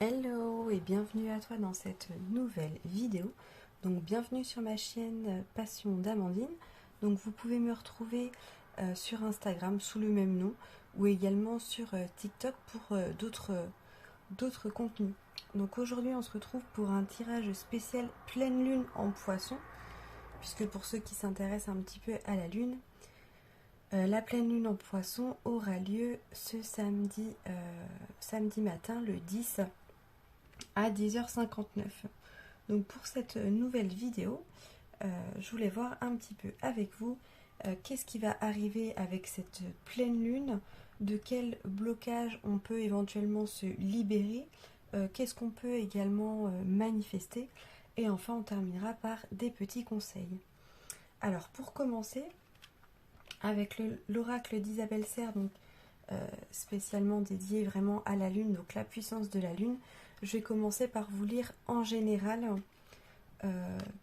Hello et bienvenue à toi dans cette nouvelle vidéo. Donc bienvenue sur ma chaîne Passion d'Amandine. Donc vous pouvez me retrouver sur Instagram sous le même nom ou également sur TikTok pour d'autres contenus. Donc aujourd'hui on se retrouve pour un tirage spécial pleine lune en poisson, puisque pour ceux qui s'intéressent un petit peu à la lune, la pleine lune en poisson aura lieu ce samedi matin, le 10 à 10h59. Donc pour cette nouvelle vidéo, je voulais voir un petit peu avec vous qu'est-ce qui va arriver avec cette pleine lune, de quel blocage on peut éventuellement se libérer, qu'est-ce qu'on peut également manifester, et enfin on terminera par des petits conseils. Alors pour commencer, avec l'oracle d'Isabelle Serre, donc spécialement dédié vraiment à la lune, donc la puissance de la lune, je vais commencer par vous lire en général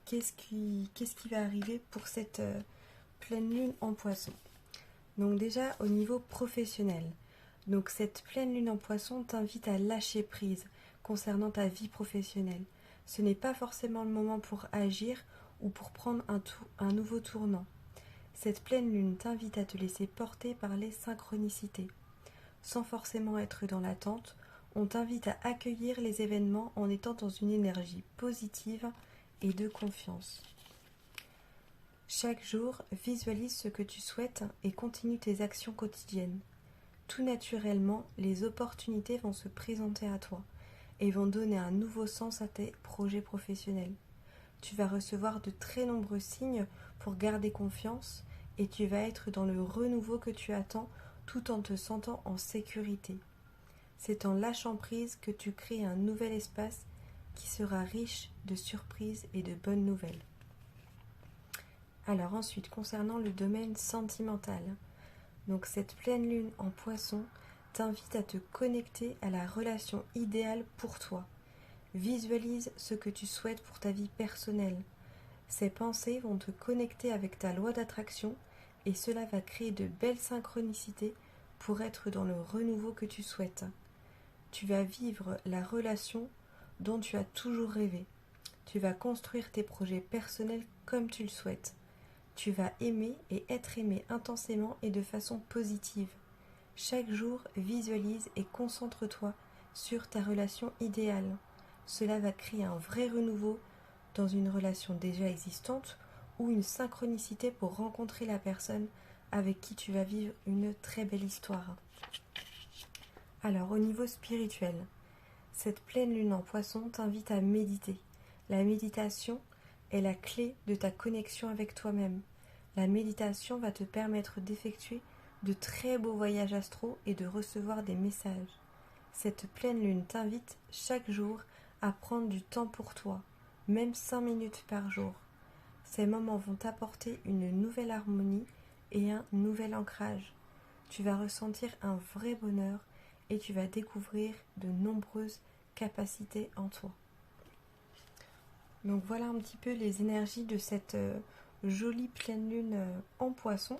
qu'est-ce qui va arriver pour cette pleine lune en poisson. Donc déjà au niveau professionnel, donc cette pleine lune en poisson t'invite à lâcher prise concernant ta vie professionnelle. Ce n'est pas forcément le moment pour agir ou pour prendre un nouveau tournant. Cette pleine lune t'invite à te laisser porter par les synchronicités. Sans forcément être dans l'attente, on t'invite à accueillir les événements en étant dans une énergie positive et de confiance. Chaque jour, visualise ce que tu souhaites et continue tes actions quotidiennes. Tout naturellement, les opportunités vont se présenter à toi et vont donner un nouveau sens à tes projets professionnels. Tu vas recevoir de très nombreux signes pour garder confiance et tu vas être dans le renouveau que tu attends tout en te sentant en sécurité. C'est en lâchant prise que tu crées un nouvel espace qui sera riche de surprises et de bonnes nouvelles. Alors ensuite, concernant le domaine sentimental, donc cette pleine lune en poisson t'invite à te connecter à la relation idéale pour toi. Visualise ce que tu souhaites pour ta vie personnelle. Ces pensées vont te connecter avec ta loi d'attraction et cela va créer de belles synchronicités pour être dans le renouveau que tu souhaites. Tu vas vivre la relation dont tu as toujours rêvé. Tu vas construire tes projets personnels comme tu le souhaites. Tu vas aimer et être aimé intensément et de façon positive. Chaque jour, visualise et concentre-toi sur ta relation idéale. Cela va créer un vrai renouveau dans une relation déjà existante ou une synchronicité pour rencontrer la personne avec qui tu vas vivre une très belle histoire. Alors au niveau spirituel, cette pleine lune en poisson t'invite à méditer. La méditation est la clé de ta connexion avec toi-même. La méditation va te permettre d'effectuer de très beaux voyages astraux et de recevoir des messages. Cette pleine lune t'invite chaque jour à prendre du temps pour toi, même 5 minutes par jour. Ces moments vont t'apporter une nouvelle harmonie et un nouvel ancrage. Tu vas ressentir un vrai bonheur et tu vas découvrir de nombreuses capacités en toi. Donc voilà un petit peu les énergies de cette jolie pleine lune en poisson.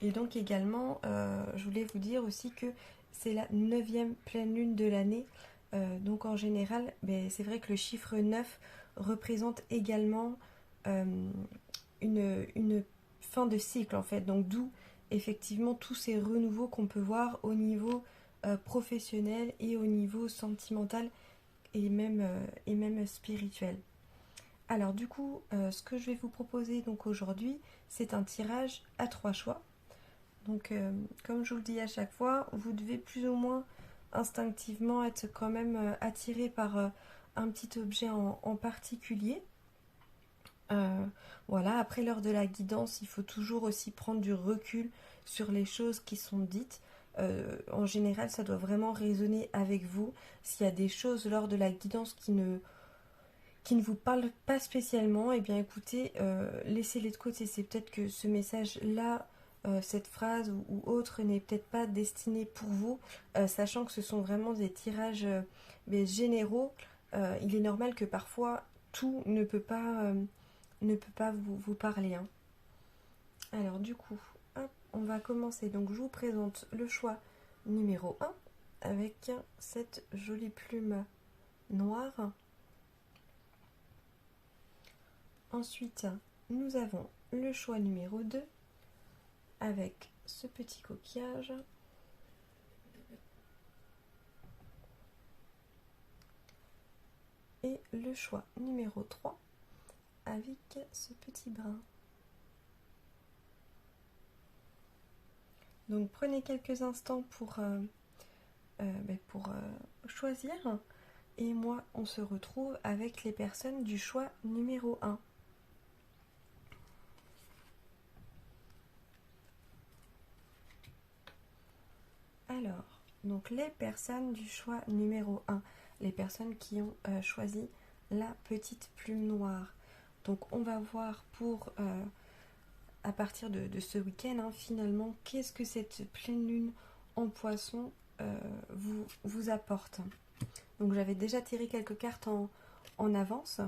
Et donc également, je voulais vous dire aussi que c'est la 9e pleine lune de l'année. Donc en général, c'est vrai que le chiffre 9 représente également une fin de cycle en fait. Donc d'où effectivement tous ces renouveaux qu'on peut voir au niveau professionnel et au niveau sentimental et même spirituel. Alors du coup, ce que je vais vous proposer donc aujourd'hui, c'est un tirage à 3 choix. Donc comme je vous le dis à chaque fois, vous devez plus ou moins instinctivement être quand même attiré par un petit objet en particulier. Voilà, après l'heure de la guidance, il faut toujours aussi prendre du recul sur les choses qui sont dites. En général, ça doit vraiment résonner avec vous. S'il y a des choses lors de la guidance qui ne vous parlent pas spécialement, eh bien écoutez, laissez-les de côté. C'est peut-être que ce message-là, cette phrase ou autre n'est peut-être pas destiné pour vous, sachant que ce sont vraiment des tirages généraux. Il est normal que parfois tout ne peut pas vous parler. Hein. Alors du coup, hop, on va commencer. Donc je vous présente le choix numéro 1. avec cette jolie plume noire. Ensuite, nous avons le choix numéro 2 avec ce petit coquillage. Et le choix numéro 3 avec ce petit brin. Donc prenez quelques instants pour choisir. Et moi, on se retrouve avec les personnes du choix numéro 1. Alors, donc les personnes du choix numéro 1, les personnes qui ont choisi la petite plume noire. Donc on va voir pour, à partir de ce week-end, hein, finalement, qu'est-ce que cette pleine lune en poisson vous apporte. Donc j'avais déjà tiré quelques cartes en avance.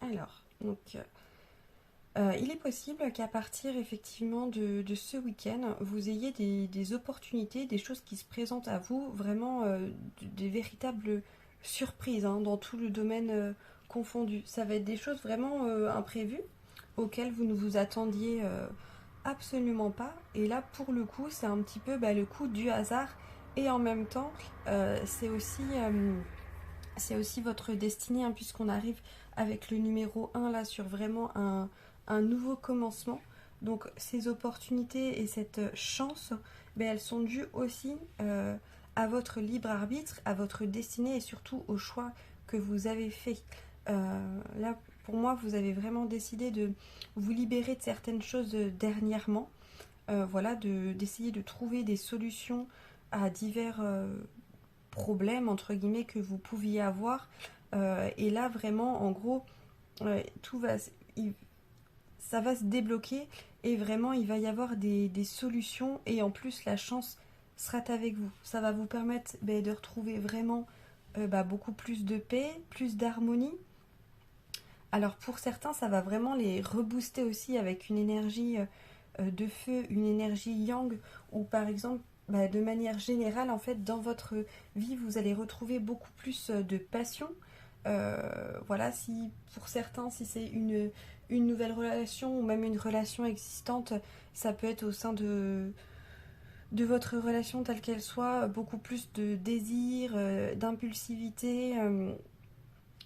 Alors, donc il est possible qu'à partir effectivement de ce week-end, vous ayez des opportunités, des choses qui se présentent à vous, vraiment des véritables surprises, hein, dans tout le domaine confondu. Ça va être des choses vraiment imprévues, auxquelles vous ne vous attendiez absolument pas. Et là, pour le coup, c'est un petit peu le coup du hasard. Et en même temps, c'est aussi votre destinée, hein, puisqu'on arrive avec le numéro 1 là sur vraiment un nouveau commencement. Donc ces opportunités et cette chance, elles sont dues aussi à votre libre arbitre, à votre destinée et surtout au choix que vous avez fait. Là, pour moi, vous avez vraiment décidé de vous libérer de certaines choses dernièrement. Voilà, d'essayer de trouver des solutions à divers problèmes, entre guillemets, que vous pouviez avoir. Et là, vraiment, en gros, tout va... ça va se débloquer et vraiment il va y avoir des solutions et en plus la chance sera avec vous. Ça va vous permettre de retrouver vraiment beaucoup plus de paix, plus d'harmonie. Alors pour certains ça va vraiment les rebooster aussi avec une énergie de feu, une énergie yang ou par exemple de manière générale en fait dans votre vie vous allez retrouver beaucoup plus de passion. Voilà, si pour certains, si c'est une nouvelle relation ou même une relation existante, ça peut être au sein de votre relation telle qu'elle soit, beaucoup plus de désir, d'impulsivité.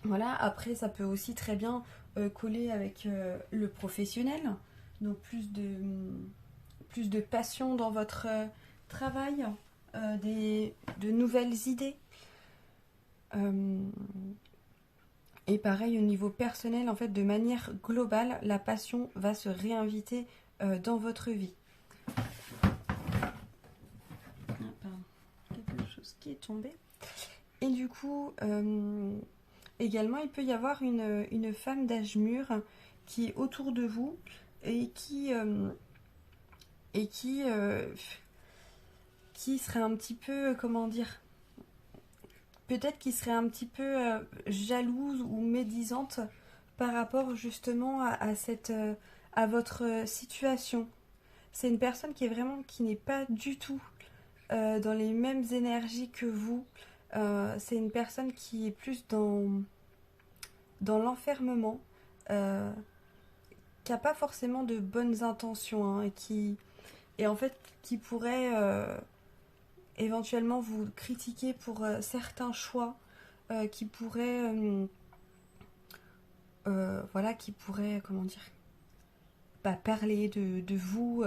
Voilà, après, ça peut aussi très bien coller avec le professionnel, donc plus de passion dans votre travail, de nouvelles idées. Et pareil au niveau personnel, en fait, de manière globale, la passion va se réinviter dans votre vie. Pardon, quelque chose qui est tombé. Et du coup, également, il peut y avoir une femme d'âge mûr qui est autour de vous et qui serait un petit peu, comment dire, peut-être qui serait un petit peu jalouse ou médisante par rapport justement à votre situation. C'est une personne qui n'est pas du tout dans les mêmes énergies que vous. C'est une personne qui est plus dans l'enfermement, qui n'a pas forcément de bonnes intentions, hein, et en fait qui pourrait éventuellement vous critiquer pour certains choix, qui pourrait voilà, qui pourrait, comment dire, parler de vous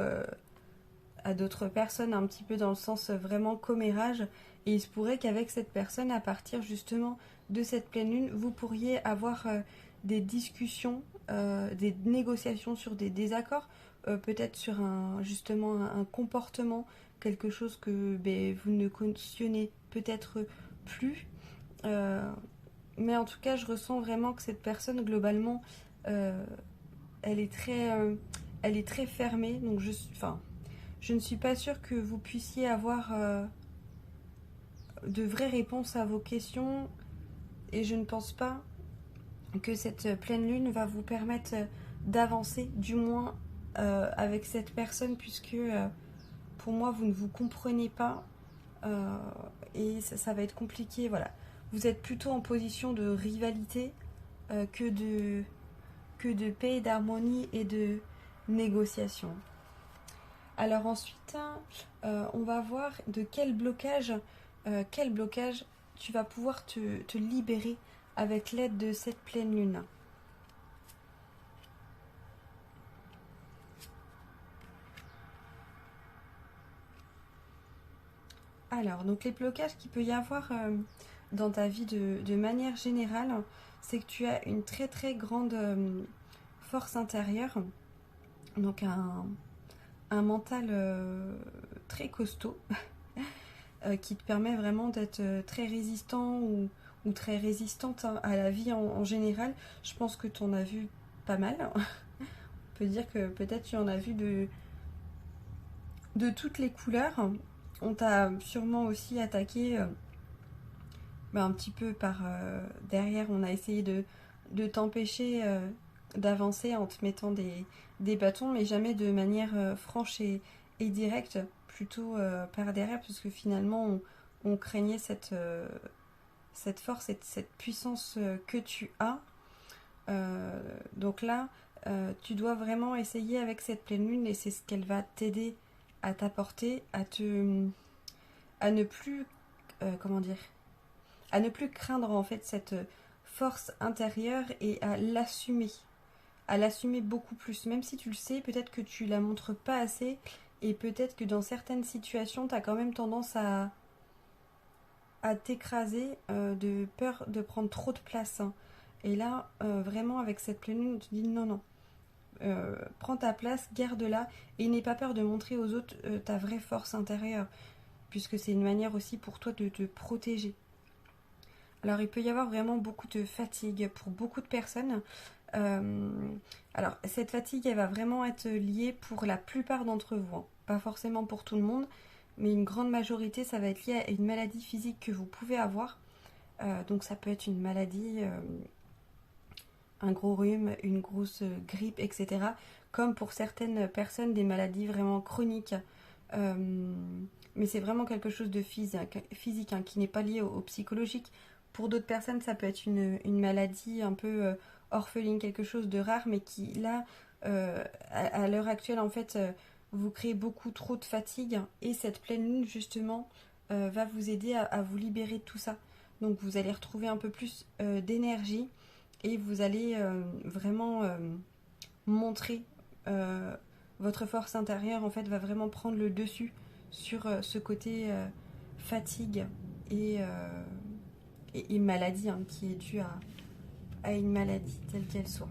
à d'autres personnes, un petit peu dans le sens vraiment commérage. Et il se pourrait qu'avec cette personne, à partir justement de cette pleine lune, vous pourriez avoir des discussions, des négociations sur des désaccords, peut-être sur justement un comportement, quelque chose que vous ne cautionnez peut-être plus. Mais en tout cas, je ressens vraiment que cette personne, globalement, elle est très fermée. Donc je ne suis pas sûre que vous puissiez avoir de vraies réponses à vos questions. Et je ne pense pas que cette pleine lune va vous permettre d'avancer, du moins avec cette personne, puisque pour moi, vous ne vous comprenez pas et ça va être compliqué. Voilà. Vous êtes plutôt en position de rivalité que de paix, d'harmonie et de négociation. Alors ensuite, on va voir de quel blocage tu vas pouvoir te libérer avec l'aide de cette pleine lune. Alors, donc les blocages qu'il peut y avoir dans ta vie de manière générale, c'est que tu as une très très grande force intérieure, donc un mental très costaud qui te permet vraiment d'être très résistant ou très résistante à la vie en général. Je pense que tu en as vu pas mal. On peut dire que peut-être tu en as vu de toutes les couleurs. On t'a sûrement aussi attaqué un petit peu par derrière. On a essayé de t'empêcher d'avancer en te mettant des bâtons, mais jamais de manière franche et directe, plutôt par derrière, parce que finalement on craignait cette force et cette puissance que tu as. Donc là, tu dois vraiment essayer avec cette pleine lune, et c'est ce qu'elle va t'aider à t'apporter, à ne plus à ne plus craindre en fait cette force intérieure et à l'assumer beaucoup plus, même si tu le sais, peut-être que tu la montres pas assez, et peut-être que dans certaines situations tu as quand même tendance à t'écraser de peur de prendre trop de place, hein. Et là vraiment avec cette pleine lune tu dis non, prends ta place, garde-la, et n'aie pas peur de montrer aux autres ta vraie force intérieure, puisque c'est une manière aussi pour toi de te protéger. Alors il peut y avoir vraiment beaucoup de fatigue pour beaucoup de personnes. Alors cette fatigue, elle va vraiment être liée pour la plupart d'entre vous, hein. Pas forcément pour tout le monde, mais une grande majorité, ça va être lié à une maladie physique que vous pouvez avoir. Donc ça peut être une maladie, un gros rhume, une grosse grippe, etc. Comme pour certaines personnes, des maladies vraiment chroniques. Mais c'est vraiment quelque chose de physique, hein, qui n'est pas lié au psychologique. Pour d'autres personnes, ça peut être une maladie un peu orpheline, quelque chose de rare, mais qui, là, à l'heure actuelle, en fait, vous créez beaucoup trop de fatigue. Et cette pleine lune, justement, va vous aider à vous libérer de tout ça. Donc, vous allez retrouver un peu plus d'énergie, et vous allez vraiment montrer votre force intérieure, en fait, va vraiment prendre le dessus sur ce côté fatigue et maladie, hein, qui est due à une maladie, telle qu'elle soit.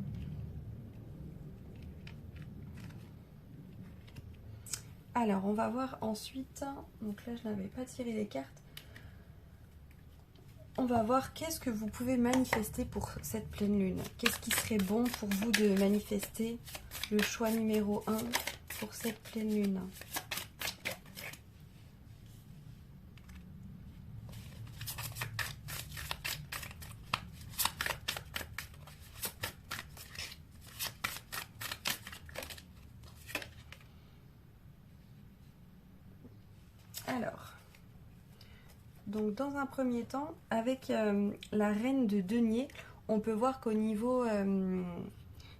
Alors, on va voir ensuite, donc là je n'avais pas tiré les cartes, on va voir qu'est-ce que vous pouvez manifester pour cette pleine lune. Qu'est-ce qui serait bon pour vous de manifester? Le choix numéro 1 pour cette pleine lune. Alors, donc dans un premier temps, avec la reine de denier, on peut voir qu'au niveau,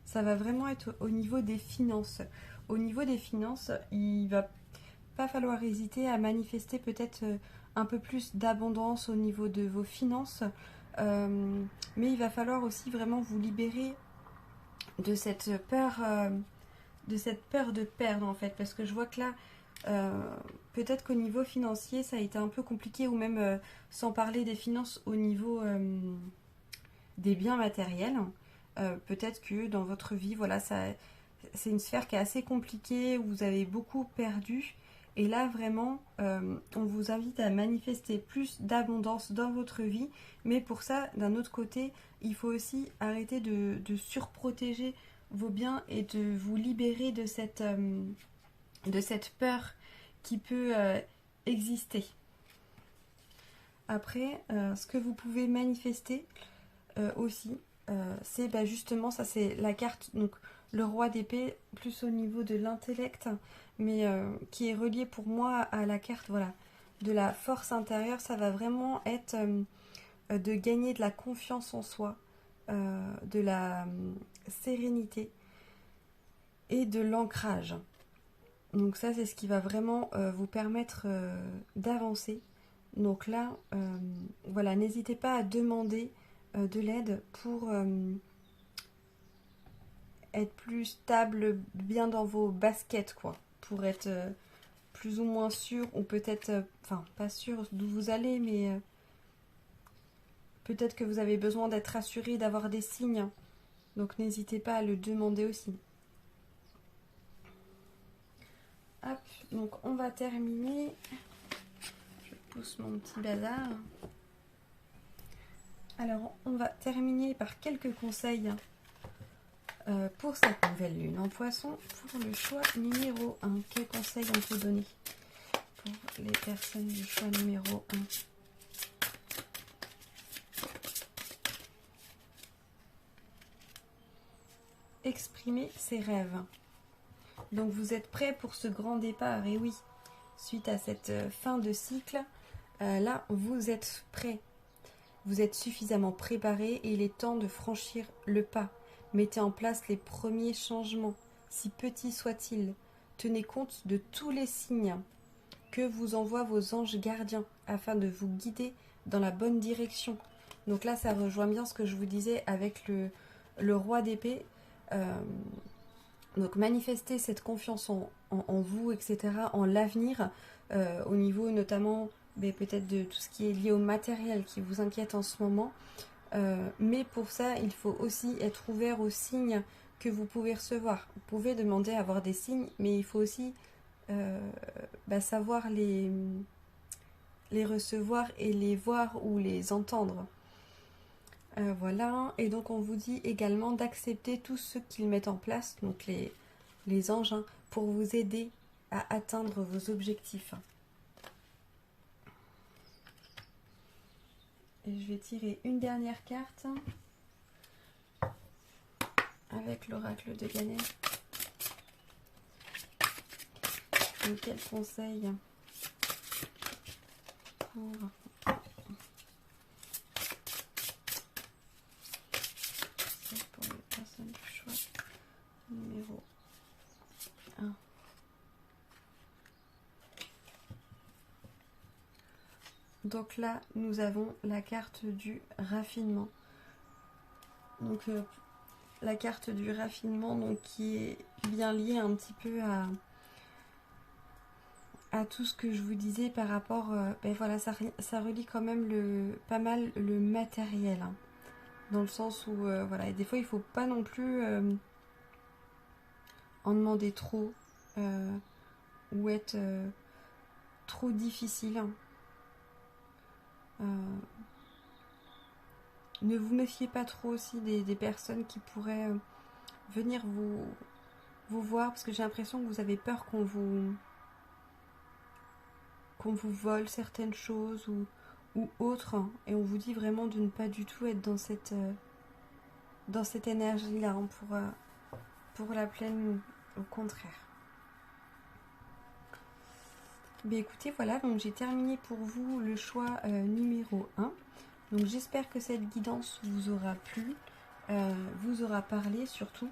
ça va vraiment être au niveau des finances. Au niveau des finances, il va pas falloir hésiter à manifester peut-être un peu plus d'abondance au niveau de vos finances, mais il va falloir aussi vraiment vous libérer de cette peur, de perdre, en fait, parce que je vois que là, peut-être qu'au niveau financier ça a été un peu compliqué, ou même sans parler des finances au niveau des biens matériels. Peut-être que dans votre vie, voilà, c'est une sphère qui est assez compliquée, où vous avez beaucoup perdu, et là vraiment on vous invite à manifester plus d'abondance dans votre vie. Mais pour ça, d'un autre côté, il faut aussi arrêter de surprotéger vos biens et de vous libérer de cette peur qui peut exister. Après, ce que vous pouvez manifester aussi, c'est justement, ça c'est la carte, donc le roi d'épée, plus au niveau de l'intellect, mais qui est relié pour moi à la carte, voilà, de la force intérieure. Ça va vraiment être de gagner de la confiance en soi, de la sérénité et de l'ancrage. Donc ça, c'est ce qui va vraiment vous permettre d'avancer. Donc là, voilà, n'hésitez pas à demander de l'aide pour être plus stable, bien dans vos baskets, quoi. Pour être plus ou moins sûr, ou peut-être, enfin, pas sûr d'où vous allez, mais peut-être que vous avez besoin d'être rassuré, d'avoir des signes. Donc n'hésitez pas à le demander aussi. Hop, donc on va terminer. Je pousse mon petit bazar. Alors, on va terminer par quelques conseils pour cette nouvelle lune en poisson. Pour le choix numéro 1, quels conseils on peut donner pour les personnes du choix numéro 1? Exprimer ses rêves. Donc vous êtes prêts pour ce grand départ, et oui, suite à cette fin de cycle, là vous êtes prêts. Vous êtes suffisamment préparés et il est temps de franchir le pas. Mettez en place les premiers changements, si petits soient-ils. Tenez compte de tous les signes que vous envoient vos anges gardiens afin de vous guider dans la bonne direction. Donc là, ça rejoint bien ce que je vous disais avec le roi d'épée. Donc manifestez cette confiance en vous, etc., en l'avenir, au niveau notamment peut-être de tout ce qui est lié au matériel qui vous inquiète en ce moment. Mais pour ça, il faut aussi être ouvert aux signes que vous pouvez recevoir. Vous pouvez demander à avoir des signes, mais il faut aussi savoir les recevoir et les voir ou les entendre. Voilà, et donc on vous dit également d'accepter tout ce qu'ils mettent en place, donc les anges, pour vous aider à atteindre vos objectifs. Et je vais tirer une dernière carte avec l'oracle de Ganet. Donc quel conseil pour les personnes du choix numéro 1. Donc là, nous avons la carte du raffinement. Donc la carte du raffinement, donc, qui est bien liée un petit peu à tout ce que je vous disais par rapport... voilà, ça relie quand même pas mal le matériel. Dans le sens où, voilà, et des fois, il ne faut pas non plus en demander trop ou être trop difficile. Ne vous méfiez pas trop aussi des personnes qui pourraient venir vous voir, parce que j'ai l'impression que vous avez peur qu'on vous vole certaines choses ou autres, et on vous dit vraiment de ne pas du tout être dans cette énergie-là pour la pleine, au contraire. Mais écoutez, voilà, donc j'ai terminé pour vous le choix numéro 1. Donc j'espère que cette guidance vous aura plu, vous aura parlé surtout.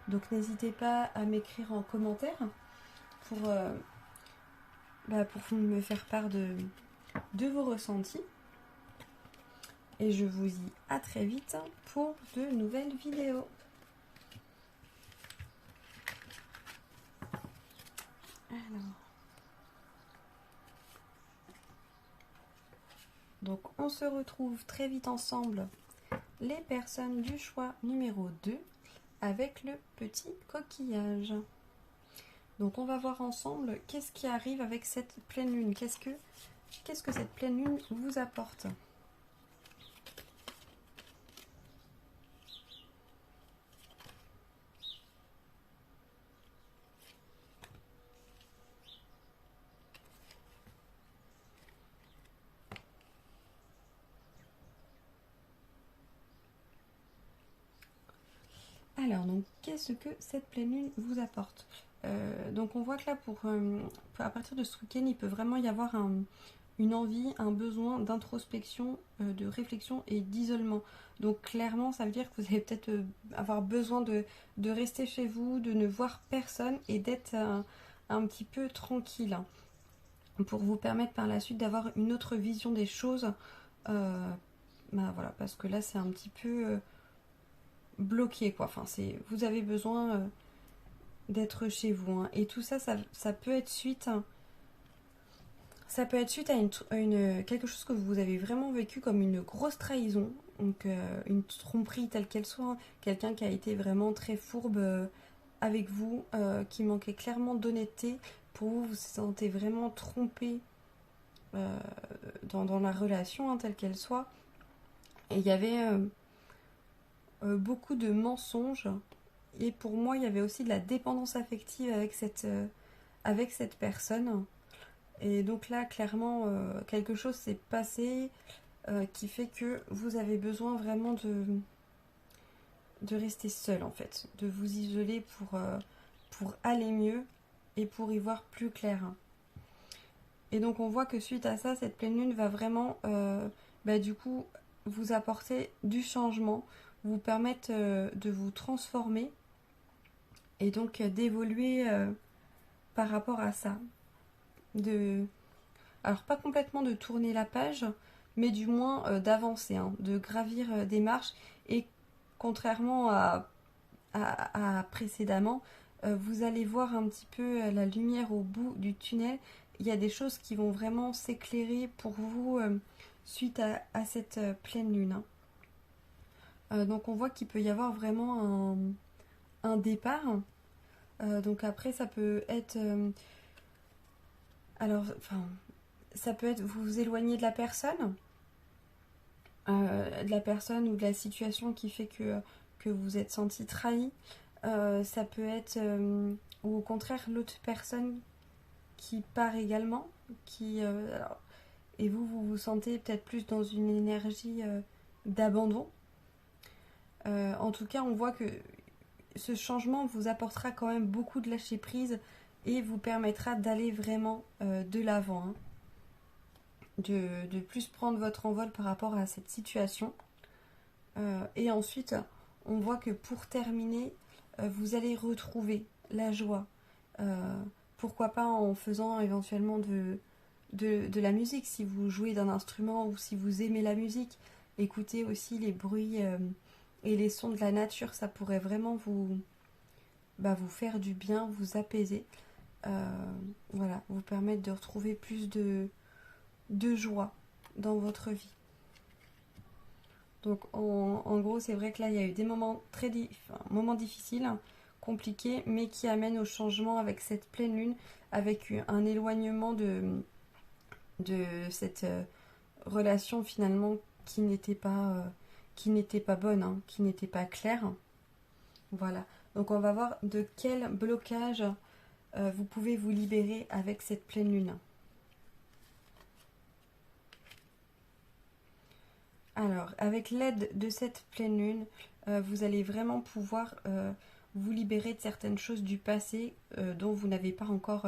Donc n'hésitez pas à m'écrire en commentaire pour me faire part de vos ressentis. Et je vous dis à très vite pour de nouvelles vidéos. Alors. Donc on se retrouve très vite ensemble, les personnes du choix numéro 2, avec le petit coquillage. Donc on va voir ensemble qu'est-ce qui arrive avec cette pleine lune. Qu'est-ce que cette pleine lune vous apporte? Alors, donc, qu'est-ce que cette pleine lune vous apporte? Donc, on voit que là, à partir de ce week-end, il peut vraiment y avoir une envie, un besoin d'introspection, de réflexion et d'isolement. Donc, clairement, ça veut dire que vous allez peut-être avoir besoin de rester chez vous, de ne voir personne et d'être un petit peu tranquille, hein, pour vous permettre par la suite d'avoir une autre vision des choses. Bah voilà, parce que là, c'est un petit peu bloqué, quoi. Enfin, vous avez besoin d'être chez vous, hein. Et tout ça, ça peut être suite, hein, ça peut être suite à quelque chose que vous avez vraiment vécu comme une grosse trahison, donc une tromperie telle qu'elle soit, hein. Quelqu'un qui a été vraiment très fourbe avec vous, qui manquait clairement d'honnêteté. Pour vous, vous vous sentez vraiment trompé euh, dans la relation, hein, telle qu'elle soit. Et il y avait beaucoup de mensonges. Et pour moi, il y avait aussi de la dépendance affective avec cette personne. Et donc là, clairement, quelque chose s'est passé qui fait que vous avez besoin vraiment de rester seul, en fait. De vous isoler pour aller mieux et pour y voir plus clair. Et donc on voit que suite à ça, cette pleine lune va vraiment, du coup, vous apporter du changement, vous permettre de vous transformer et donc d'évoluer par rapport à ça. Alors pas complètement de tourner la page, mais du moins d'avancer, hein, de gravir des marches. Et contrairement à précédemment, vous allez voir un petit peu la lumière au bout du tunnel. Il y a des choses qui vont vraiment s'éclairer pour vous suite à cette pleine lune, hein. Donc on voit qu'il peut y avoir vraiment un départ. Donc après ça peut être... ça peut être vous vous éloigner de la personne ou de la situation qui fait que vous vous êtes senti trahi. Ça peut être, ou au contraire, l'autre personne qui part également, et vous vous sentez peut-être plus dans une énergie d'abandon. En tout cas, on voit que ce changement vous apportera quand même beaucoup de lâcher prise et vous permettra d'aller vraiment de l'avant, hein. De plus prendre votre envol par rapport à cette situation. Et ensuite, on voit que pour terminer, vous allez retrouver la joie. Pourquoi pas en faisant éventuellement de la musique, si vous jouez d'un instrument ou si vous aimez la musique. Écoutez aussi les bruits et les sons de la nature, ça pourrait vraiment vous faire du bien, vous apaiser. Voilà, vous permettre de retrouver plus de joie dans votre vie. Donc en gros, c'est vrai que là, il y a eu des moments moments difficiles, compliqués, mais qui amènent au changement avec cette pleine lune, avec un éloignement de cette relation finalement qui n'était pas bonne, hein, qui n'était pas claire. Voilà. Donc on va voir de quel blocage vous pouvez vous libérer avec cette pleine lune. Alors, avec l'aide de cette pleine lune, vous allez vraiment pouvoir vous libérer de certaines choses du passé dont vous n'avez pas encore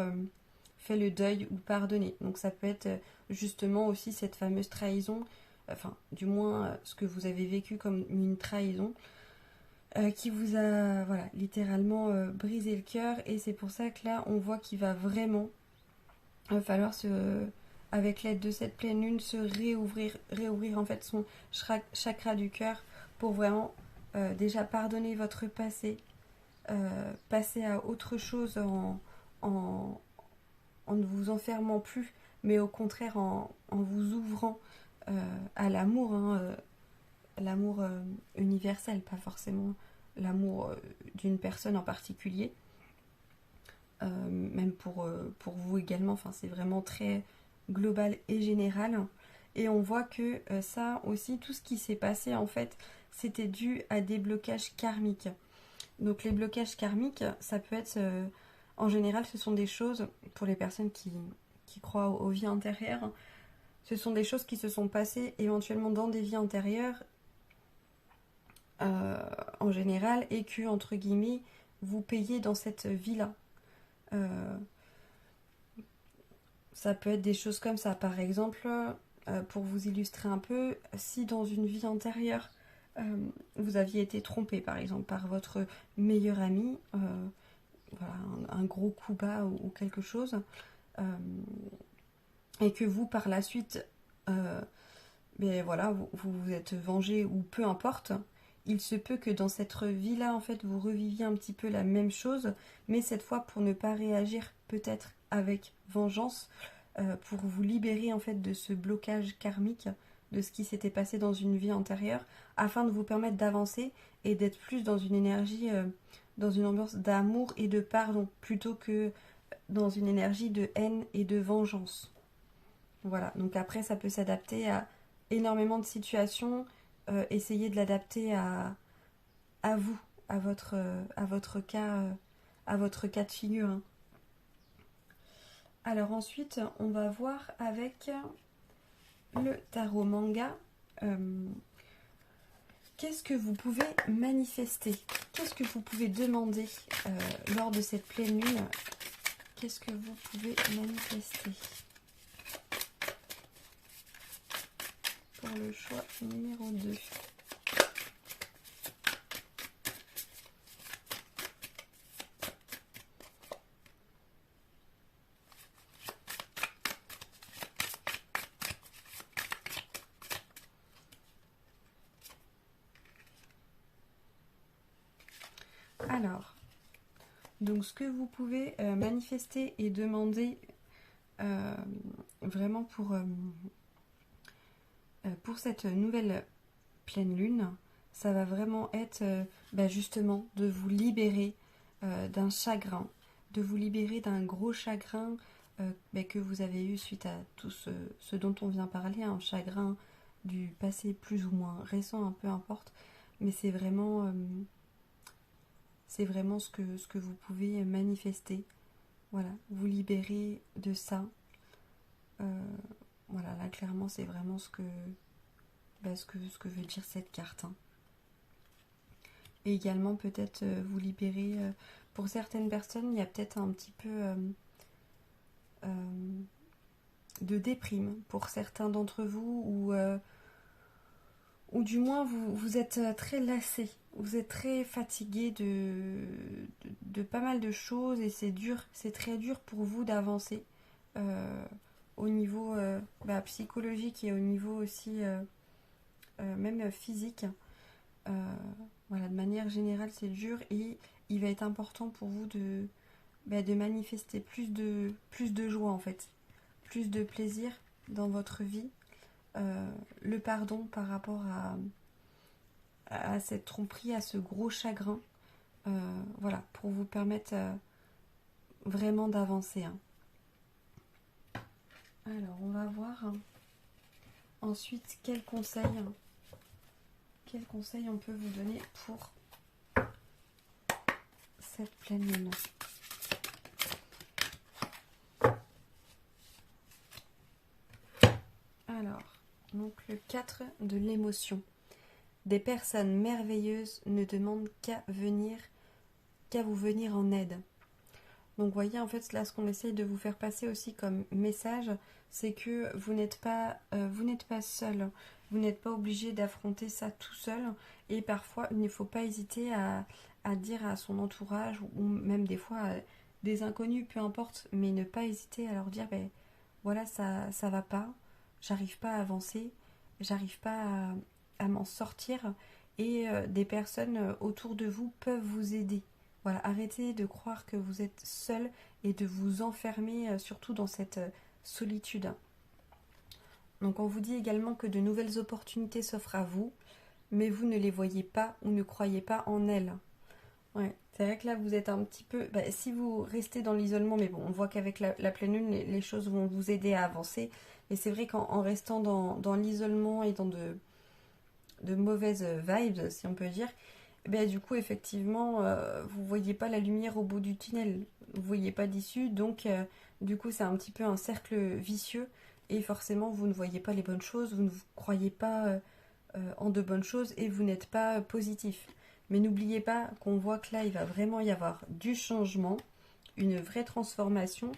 fait le deuil ou pardonné. Donc ça peut être justement aussi cette fameuse trahison, enfin du moins ce que vous avez vécu comme une trahison, qui vous a littéralement brisé le cœur. Et c'est pour ça que là, on voit qu'il va vraiment falloir avec l'aide de cette pleine lune, se réouvrir en fait son chakra du cœur pour vraiment déjà pardonner votre passé, passer à autre chose en ne vous enfermant plus, mais au contraire en vous ouvrant à l'amour, hein, l'amour universel, pas forcément l'amour d'une personne en particulier. Même pour vous également, enfin, c'est vraiment très global et général. Et on voit que ça aussi, tout ce qui s'est passé en fait, c'était dû à des blocages karmiques. Donc les blocages karmiques, ça peut être, en général, ce sont des choses, pour les personnes qui croient aux vies antérieures, ce sont des choses qui se sont passées éventuellement dans des vies antérieures, en général et que, entre guillemets, vous payez dans cette vie-là. Ça peut être des choses comme ça. Par exemple, pour vous illustrer un peu, si dans une vie antérieure, vous aviez été trompé, par exemple, par votre meilleur ami, voilà, un gros coup bas ou quelque chose, et que vous, par la suite, mais voilà, vous vous êtes vengé ou peu importe, il se peut que dans cette vie-là, en fait, vous reviviez un petit peu la même chose, mais cette fois pour ne pas réagir peut-être avec vengeance, pour vous libérer en fait de ce blocage karmique, de ce qui s'était passé dans une vie antérieure, afin de vous permettre d'avancer et d'être plus dans une énergie, dans une ambiance d'amour et de pardon, plutôt que dans une énergie de haine et de vengeance. Voilà, donc après ça peut s'adapter à énormément de situations, essayez de l'adapter à vous, à votre cas de figure, hein. Alors ensuite, on va voir avec le tarot manga. Qu'est-ce que vous pouvez manifester? Qu'est-ce que vous pouvez demander lors de cette pleine lune? Qu'est-ce que vous pouvez manifester? Pour le choix numéro 2. Alors, donc ce que vous pouvez manifester et demander vraiment pour cette nouvelle pleine lune, ça va vraiment être justement de vous libérer d'un chagrin, de vous libérer d'un gros chagrin que vous avez eu suite à tout ce dont on vient parler, un chagrin du passé plus ou moins récent, hein, peu importe, mais c'est vraiment ce que vous pouvez manifester. Voilà, vous libérer de ça. Voilà, là clairement c'est vraiment ce que veut dire cette carte, hein. Et également peut-être vous libérer, pour certaines personnes, il y a peut-être un petit peu de déprime pour certains d'entre vous, ou du moins vous êtes très lassé, vous êtes très fatigué de pas mal de choses et c'est dur, c'est très dur pour vous d'avancer au niveau psychologique et au niveau aussi même physique. Voilà, de manière générale c'est dur et il va être important pour vous de manifester plus de joie en fait, plus de plaisir dans votre vie, le pardon par rapport à cette tromperie, à ce gros chagrin, voilà, pour vous permettre vraiment d'avancer, hein. Alors on va voir ensuite quels conseils on peut vous donner pour cette pleine lune. Alors, donc le 4 de l'émotion. Des personnes merveilleuses ne demandent qu'à vous venir en aide. Donc voyez, en fait, là, ce qu'on essaye de vous faire passer aussi comme message, c'est que vous n'êtes pas seul. Vous n'êtes pas obligé d'affronter ça tout seul. Et parfois, il ne faut pas hésiter à dire à son entourage, ou même des fois à des inconnus, peu importe, mais ne pas hésiter à leur dire, voilà, ça va pas, j'arrive pas à avancer, j'arrive pas à m'en sortir. Et des personnes autour de vous peuvent vous aider. Voilà, arrêtez de croire que vous êtes seul et de vous enfermer surtout dans cette solitude. Donc on vous dit également que de nouvelles opportunités s'offrent à vous, mais vous ne les voyez pas ou ne croyez pas en elles. Ouais, c'est vrai que là vous êtes un petit peu... si vous restez dans l'isolement, mais bon, on voit qu'avec la pleine lune, les choses vont vous aider à avancer. Et c'est vrai qu'en restant dans l'isolement et dans de mauvaises vibes, si on peut dire, du coup, effectivement, vous voyez pas la lumière au bout du tunnel, vous voyez pas d'issue, donc du coup, c'est un petit peu un cercle vicieux, et forcément, vous ne voyez pas les bonnes choses, vous ne croyez pas en de bonnes choses, et vous n'êtes pas positif. Mais n'oubliez pas qu'on voit que là, il va vraiment y avoir du changement, une vraie transformation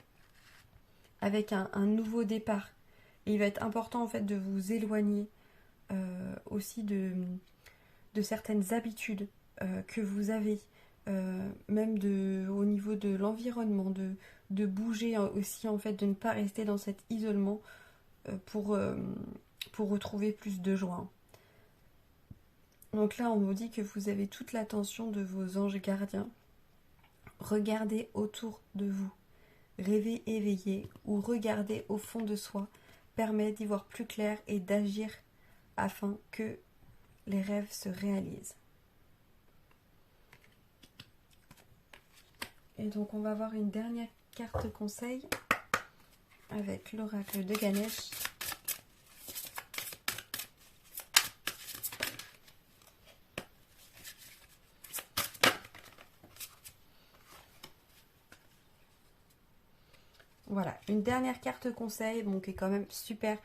avec un nouveau départ. Et il va être important en fait de vous éloigner aussi de certaines habitudes que vous avez, même au niveau de l'environnement, de bouger aussi en fait, de ne pas rester dans cet isolement pour retrouver plus de joie. Donc là, on nous dit que vous avez toute l'attention de vos anges gardiens. Regardez autour de vous. Rêver éveillé ou regarder au fond de soi permet d'y voir plus clair et d'agir afin que les rêves se réalisent. Et donc on va voir une dernière carte conseil avec l'oracle de Ganesh. Voilà, une dernière carte conseil, bon, qui est quand même super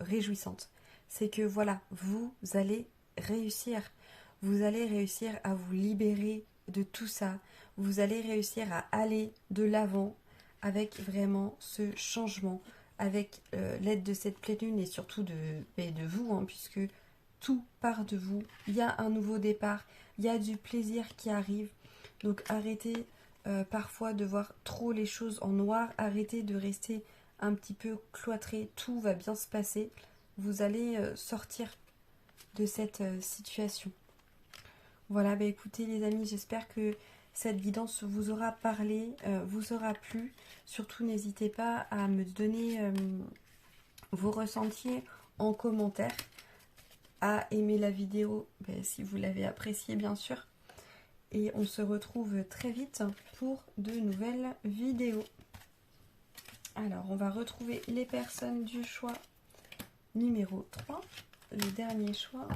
réjouissante. C'est que voilà, vous allez réussir. Vous allez réussir à vous libérer de tout ça. Vous allez réussir à aller de l'avant avec vraiment ce changement, avec l'aide de cette pleine lune et surtout de vous, hein, puisque tout part de vous. Il y a un nouveau départ, il y a du plaisir qui arrive. Donc arrêtez parfois de voir trop les choses en noir, arrêtez de rester un petit peu cloîtré, tout va bien se passer. Vous allez sortir de cette situation. Voilà, bah écoutez les amis, j'espère que cette guidance vous aura parlé, vous aura plu. Surtout n'hésitez pas à me donner vos ressentis en commentaire, à aimer la vidéo si vous l'avez appréciée bien sûr. Et on se retrouve très vite pour de nouvelles vidéos. Alors, on va retrouver les personnes du choix numéro 3, le dernier choix,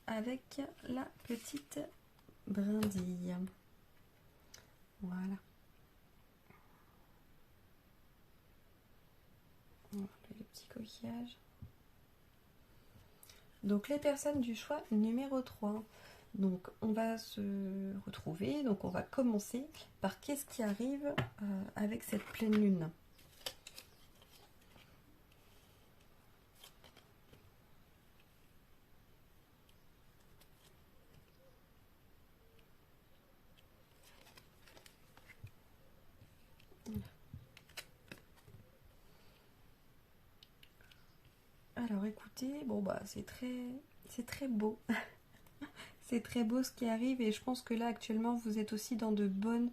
avec la petite brindille. Voilà. Le petit coquillage. Donc, les personnes du choix numéro 3. Donc on va se retrouver, donc on va commencer par qu'est-ce qui arrive avec cette pleine lune. Alors écoutez, bon bah c'est très beau. C'est très beau ce qui arrive et je pense que là actuellement vous êtes aussi dans de bonnes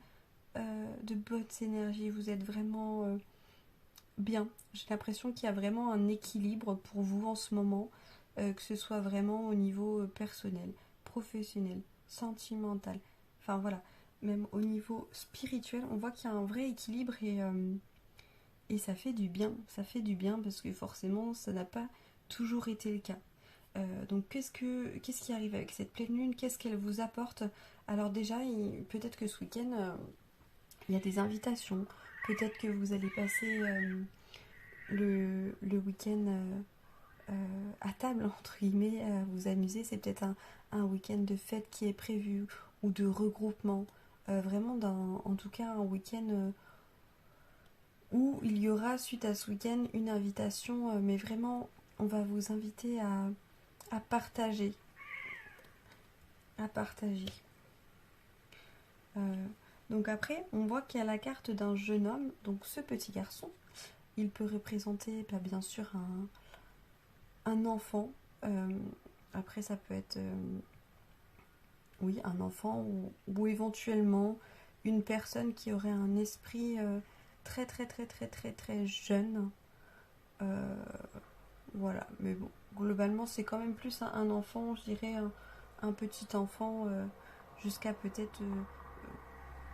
énergies. Vous êtes vraiment bien. J'ai l'impression qu'il y a vraiment un équilibre pour vous en ce moment, que ce soit vraiment au niveau personnel, professionnel, sentimental. Enfin voilà, même au niveau spirituel, on voit qu'il y a un vrai équilibre et ça fait du bien. Ça fait du bien parce que forcément ça n'a pas toujours été le cas. Donc qu'est-ce qui arrive avec cette pleine lune? Qu'est-ce qu'elle vous apporte? Alors déjà, peut-être que ce week-end, il y a des invitations. Peut-être que vous allez passer le week-end à table, entre guillemets, à vous amuser. C'est peut-être un week-end de fête qui est prévu ou de regroupement. Vraiment, en tout cas, un week-end où il y aura, suite à ce week-end, une invitation. Mais vraiment, on va vous inviter à partager. À partager. Donc après, on voit qu'il y a la carte d'un jeune homme. Donc ce petit garçon, il peut représenter bien sûr un enfant. Après, ça peut être oui, un enfant ou éventuellement une personne qui aurait un esprit très très très très très très jeune. Voilà, mais bon, globalement, c'est quand même plus un enfant, je dirais un petit enfant jusqu'à peut-être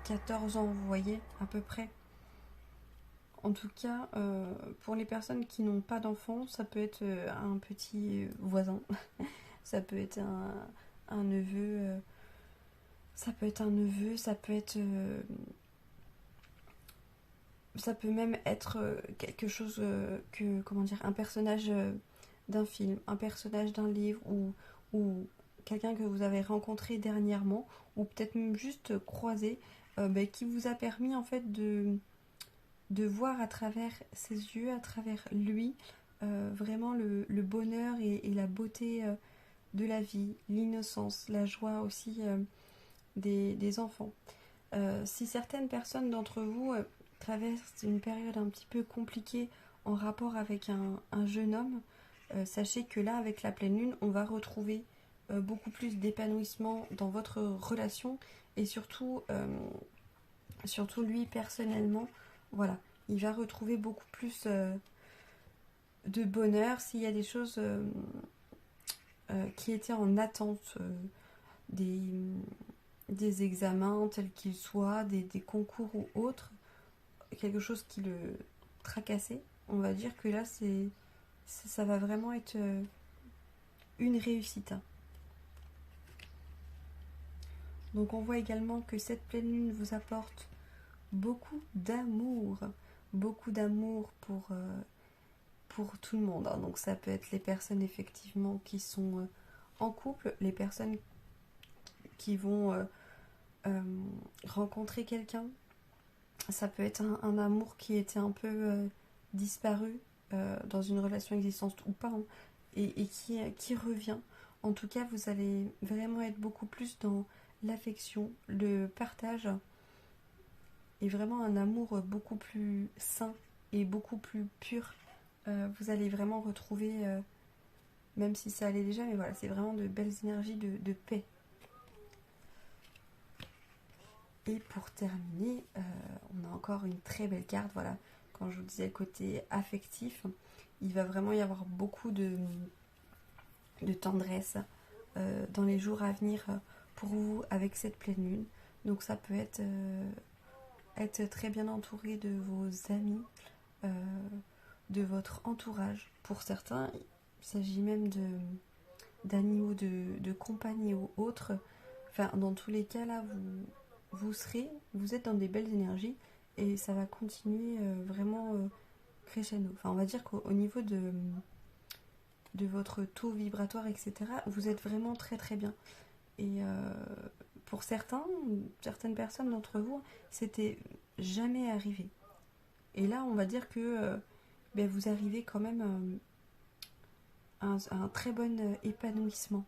14 ans, vous voyez, à peu près. En tout cas, pour les personnes qui n'ont pas d'enfants, ça peut être un petit voisin, ça peut être un neveu, ça peut être un neveu, ça peut même être quelque chose comment dire, un personnage d'un film, un personnage d'un livre ou quelqu'un que vous avez rencontré dernièrement ou peut-être même juste croisé, qui vous a permis en fait de voir à travers ses yeux, à travers lui, vraiment le bonheur et la beauté de la vie, l'innocence, la joie aussi des enfants. Si certaines personnes d'entre vous traversent une période un petit peu compliquée en rapport avec un jeune homme, sachez que là, avec la pleine lune, on va retrouver beaucoup plus d'épanouissement dans votre relation et surtout lui personnellement, voilà, il va retrouver beaucoup plus de bonheur s'il y a des choses qui étaient en attente, des, des examens tels qu'ils soient, des concours ou autres, quelque chose qui le tracassait. On va dire que là, ça va vraiment être une réussite. Donc on voit également que cette pleine lune vous apporte beaucoup d'amour pour tout le monde. Donc ça peut être les personnes effectivement qui sont en couple, les personnes qui vont rencontrer quelqu'un. Ça peut être un amour qui était un peu disparu dans une relation existante ou pas, hein, et qui revient. En tout cas, vous allez vraiment être beaucoup plus dans l'affection, le partage, et vraiment un amour beaucoup plus sain et beaucoup plus pur. Vous allez vraiment retrouver, même si ça allait déjà, mais voilà, c'est vraiment de belles énergies de paix. Et pour terminer, on a encore une très belle carte, voilà, quand je vous disais côté affectif, il va vraiment y avoir beaucoup de tendresse dans les jours à venir pour vous avec cette pleine lune. Donc ça peut être très bien entouré de vos amis, de votre entourage. Pour certains, il s'agit même d'animaux de compagnie ou autres. Enfin, dans tous les cas, là, vous êtes dans des belles énergies et ça va continuer vraiment crescendo. Enfin, on va dire qu'au niveau de votre taux vibratoire, etc., vous êtes vraiment très très bien. Et pour certaines personnes d'entre vous, c'était jamais arrivé. Et là, on va dire que vous arrivez quand même à un très bon épanouissement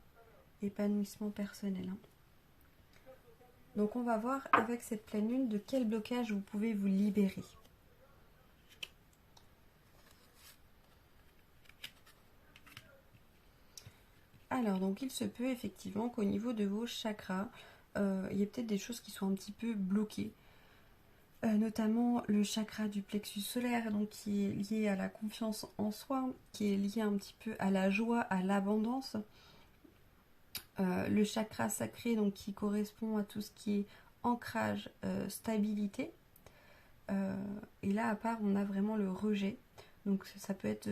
personnel. Hein. Donc on va voir avec cette pleine lune de quel blocage vous pouvez vous libérer. Alors donc il se peut effectivement qu'au niveau de vos chakras, il y ait peut-être des choses qui sont un petit peu bloquées. Notamment le chakra du plexus solaire, donc qui est lié à la confiance en soi, qui est lié un petit peu à la joie, à l'abondance. Le chakra sacré, donc qui correspond à tout ce qui est ancrage, stabilité. Et là, à part, on a vraiment le rejet. Donc ça peut être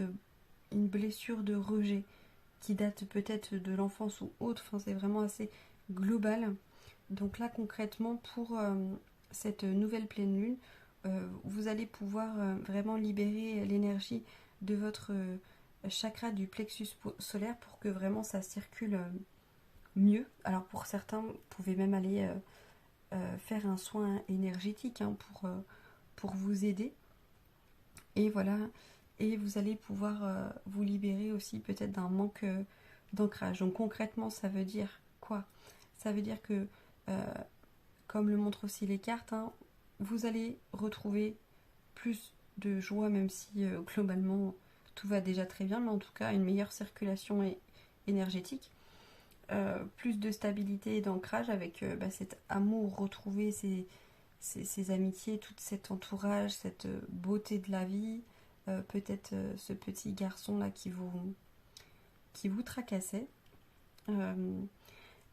une blessure de rejet qui date peut-être de l'enfance ou autre. Enfin, c'est vraiment assez global. Donc là, concrètement, pour cette nouvelle pleine lune, vous allez pouvoir vraiment libérer l'énergie de votre chakra du plexus solaire pour que vraiment ça circule mieux. Alors pour certains, vous pouvez même aller faire un soin énergétique pour vous aider. Et voilà, et vous allez pouvoir vous libérer aussi peut-être d'un manque d'ancrage. Donc concrètement, ça veut dire quoi? Ça veut dire que, comme le montrent aussi les cartes, hein, vous allez retrouver plus de joie, même si globalement tout va déjà très bien, mais en tout cas une meilleure circulation énergétique. Plus de stabilité et d'ancrage avec cet amour retrouvé, ces amitiés, tout cet entourage, cette beauté de la vie, peut-être ce petit garçon là qui vous tracassait.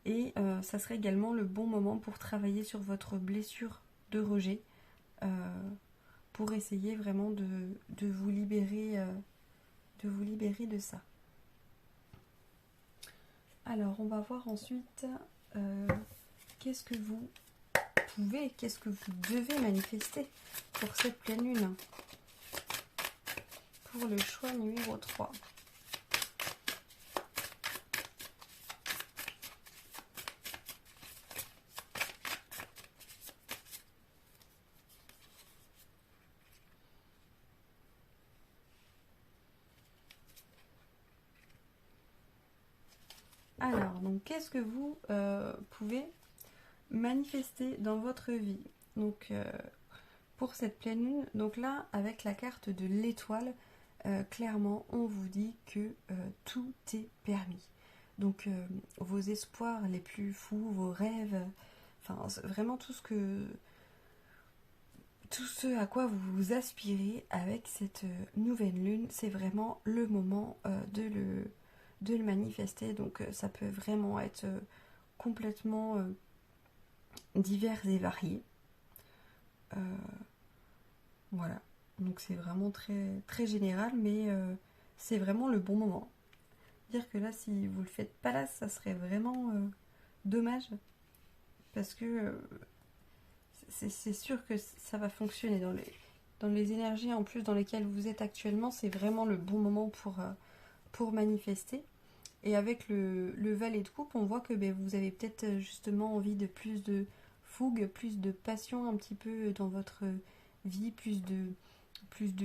Et ça serait également le bon moment pour travailler sur votre blessure de rejet, pour essayer vraiment de vous libérer de ça. Alors, on va voir ensuite qu'est-ce que vous devez manifester pour cette pleine lune. Pour le choix numéro 3. Alors, donc qu'est-ce que vous pouvez manifester dans votre vie? Donc pour cette pleine lune, donc là avec la carte de l'étoile, clairement on vous dit que tout est permis. Donc vos espoirs les plus fous, vos rêves, enfin vraiment tout ce à quoi vous vous aspirez avec cette nouvelle lune, c'est vraiment le moment de le manifester. Donc ça peut vraiment être complètement divers et variés. Voilà. Donc c'est vraiment très, très général, mais c'est vraiment le bon moment. Dire que là, si vous le faites pas là, ça serait vraiment dommage. Parce que c'est sûr que ça va fonctionner dans les énergies en plus dans lesquelles vous êtes actuellement. C'est vraiment le bon moment pour manifester. Et avec le valet de coupe, on voit que vous avez peut-être justement envie de plus de fougue, plus de passion un petit peu dans votre vie, plus de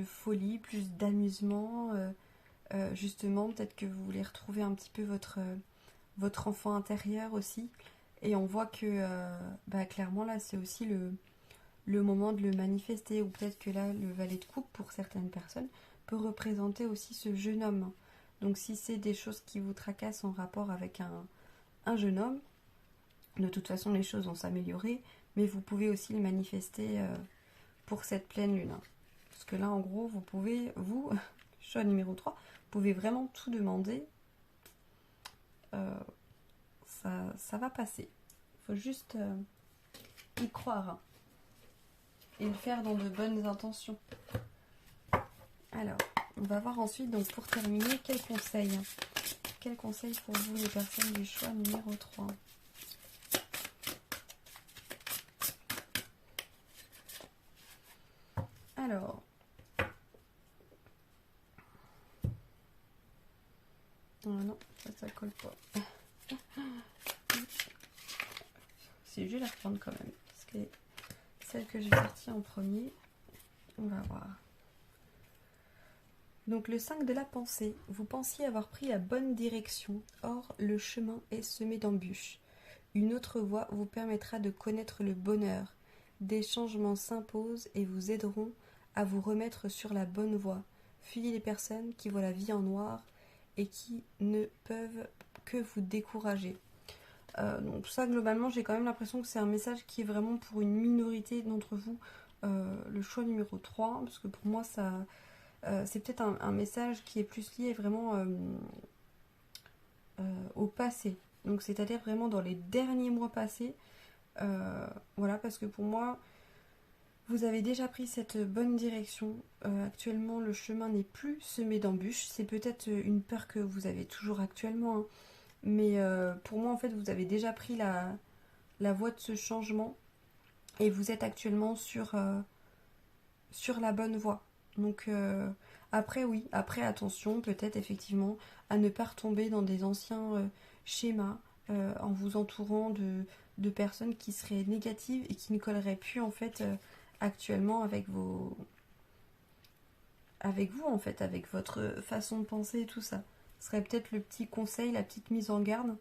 folie, plus d'amusement. Justement, peut-être que vous voulez retrouver un petit peu votre enfant intérieur aussi. Et on voit que clairement là, c'est aussi le moment de le manifester. Ou peut-être que là, le valet de coupe, pour certaines personnes, peut représenter aussi ce jeune homme. Donc si c'est des choses qui vous tracassent en rapport avec un jeune homme, de toute façon les choses vont s'améliorer, mais vous pouvez aussi le manifester pour cette pleine lune. Parce que là en gros vous pouvez, choix numéro 3, vous pouvez vraiment tout demander, ça va passer. Il faut juste y croire et le faire dans de bonnes intentions. Alors, on va voir ensuite, donc pour terminer, quel conseil pour vous les personnes du choix numéro 3? Alors, oh non, ça colle pas. Si je vais la reprendre quand même, parce que celle que j'ai sortie en premier, on va voir. Donc le 5 de la pensée, vous pensiez avoir pris la bonne direction, or le chemin est semé d'embûches. Une autre voie vous permettra de connaître le bonheur. Des changements s'imposent et vous aideront à vous remettre sur la bonne voie. Fuyez les personnes qui voient la vie en noir et qui ne peuvent que vous décourager. Donc ça, globalement, j'ai quand même l'impression que c'est un message qui est vraiment pour une minorité d'entre vous, le choix numéro 3, parce que pour moi, c'est peut-être un message qui est plus lié vraiment au passé. Donc c'est-à-dire vraiment dans les derniers mois passés. Voilà, parce que pour moi, vous avez déjà pris cette bonne direction. Actuellement, le chemin n'est plus semé d'embûches. C'est peut-être une peur que vous avez toujours actuellement, hein. Mais pour moi, en fait, vous avez déjà pris la voie de ce changement et vous êtes actuellement sur la bonne voie. Donc après, oui, après, attention, peut-être effectivement à ne pas retomber dans des anciens schémas en vous entourant de personnes qui seraient négatives et qui ne colleraient plus en fait actuellement avec vous en fait, avec votre façon de penser et tout ça. Ce serait peut-être le petit conseil, la petite mise en garde.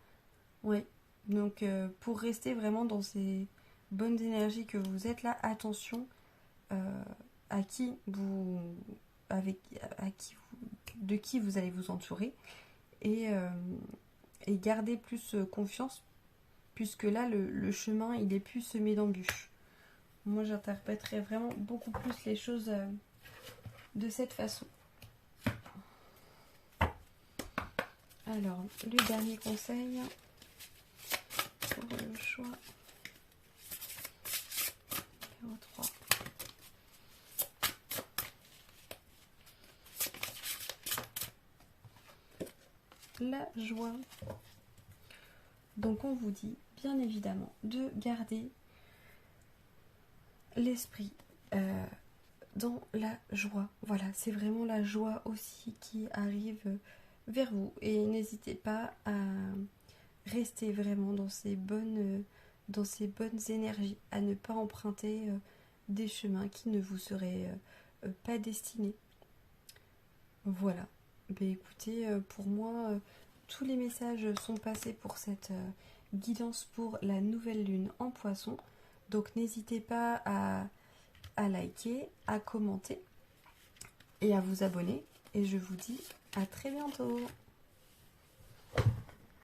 Oui. Donc pour rester vraiment dans ces bonnes énergies que vous êtes là, attention euh, à qui vous avec à qui vous, de qui vous allez vous entourer et, euh, et gardez plus confiance puisque là le chemin il est plus semé d'embûches. Moi j'interpréterais vraiment beaucoup plus les choses de cette façon. Alors le dernier conseil pour le choix numéro 3. La joie. Donc on vous dit bien évidemment de garder l'esprit dans la joie. Voilà, c'est vraiment la joie aussi qui arrive vers vous. Et n'hésitez pas à rester vraiment dans ces bonnes énergies, à ne pas emprunter des chemins qui ne vous seraient pas destinés. Voilà. Ben écoutez, pour moi, tous les messages sont passés pour cette guidance pour la nouvelle lune en Poisson. Donc n'hésitez pas à liker, à commenter et à vous abonner. Et je vous dis à très bientôt.